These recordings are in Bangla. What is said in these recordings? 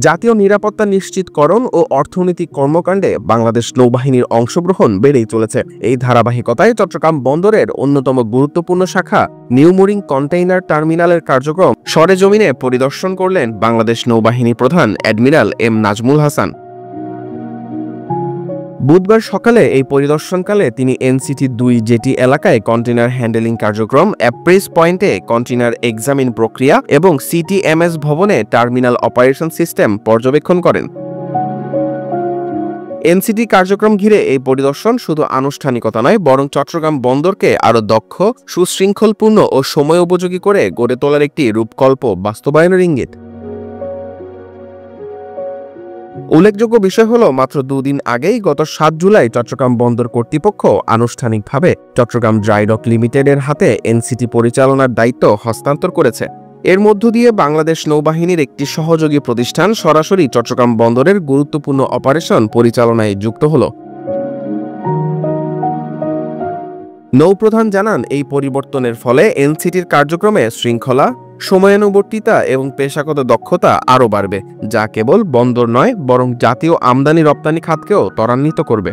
জাতীয় নিরাপত্তা নিশ্চিতকরণ ও অর্থনৈতিক কর্মকাণ্ডে বাংলাদেশ নৌবাহিনীর অংশগ্রহণ বেড়েই চলেছে। এই ধারাবাহিকতায় চট্টগ্রাম বন্দরের অন্যতম গুরুত্বপূর্ণ শাখা নিউ মুরিং কন্টেইনার টার্মিনালের কার্যক্রম সরেজমিনে পরিদর্শন করলেন বাংলাদেশ নৌবাহিনী প্রধান অ্যাডমিরাল এম নাজমুল হাসান। বুধবার সকালে এই পরিদর্শনকালে তিনি NCT-2 জেটি এলাকায় কন্টেইনার হ্যান্ডেলিং কার্যক্রম, অ্যাপ্রেস পয়েন্টে কন্টেইনার এক্সামিন প্রক্রিয়া এবং CTMS ভবনে টার্মিনাল অপারেশন সিস্টেম পর্যবেক্ষণ করেন। NCT কার্যক্রম ঘিরে এই পরিদর্শন শুধু আনুষ্ঠানিকতা নয়, বরং চট্টগ্রাম বন্দরকে আরও দক্ষ, সুশৃঙ্খলপূর্ণ ও সময়োপযোগী করে গড়ে তোলার একটি রূপকল্প বাস্তবায়নের ইঙ্গিত। উল্লেখযোগ্য বিষয় হল, মাত্র 2 দিন আগেই গত 7 জুলাই চট্টগ্রাম বন্দর কর্তৃপক্ষ আনুষ্ঠানিকভাবে চট্টগ্রাম ড্রাই ডক লিমিটেডের হাতে NCT পরিচালনার দায়িত্ব হস্তান্তর করেছে। এর মধ্য দিয়ে বাংলাদেশ নৌবাহিনীর একটি সহযোগী প্রতিষ্ঠান সরাসরি চট্টগ্রাম বন্দরের গুরুত্বপূর্ণ অপারেশন পরিচালনায় যুক্ত হল। নৌপ্রধান জানান, এই পরিবর্তনের ফলে NCTর কার্যক্রমে শৃঙ্খলা, সময়ানুবর্তিতা এবং পেশাগত দক্ষতা আরও বাড়বে, যা কেবল বন্দর নয়, বরং জাতীয় আমদানি রপ্তানি খাতকেও ত্বরান্বিত করবে।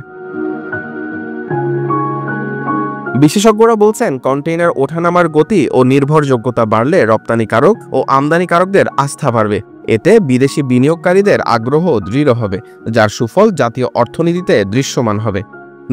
বিশেষজ্ঞরা বলছেন, কন্টেইনার ওঠানামার গতি ও নির্ভরযোগ্যতা বাড়লে রপ্তানিকারক ও আমদানিকারকদের আস্থা বাড়বে। এতে বিদেশি বিনিয়োগকারীদের আগ্রহ দৃঢ় হবে, যার সুফল জাতীয় অর্থনীতিতে দৃশ্যমান হবে।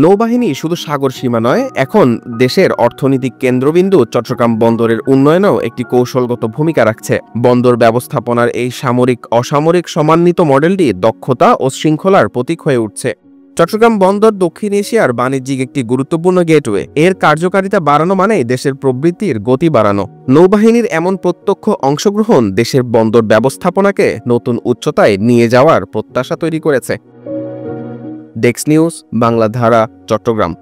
নৌবাহিনী শুধু সাগর সীমা নয়, এখন দেশের অর্থনৈতিক কেন্দ্রবিন্দু চট্টগ্রাম বন্দরের উন্নয়নেও একটি কৌশলগত ভূমিকা রাখছে। বন্দর ব্যবস্থাপনার এই সামরিক অসামরিক সমন্বিত মডেলটি দক্ষতা ও শৃঙ্খলার প্রতীক হয়ে উঠছে। চট্টগ্রাম বন্দর দক্ষিণ এশিয়ার বাণিজ্যিক একটি গুরুত্বপূর্ণ গেটওয়ে। এর কার্যকারিতা বাড়ানো মানেই দেশের প্রবৃদ্ধির গতি বাড়ানো। নৌবাহিনীর এমন প্রত্যক্ষ অংশগ্রহণ দেশের বন্দর ব্যবস্থাপনাকে নতুন উচ্চতায় নিয়ে যাওয়ার প্রত্যাশা তৈরি করেছে। ডেস্ক নিউজ, বাংলা ধারা, চট্টগ্রাম।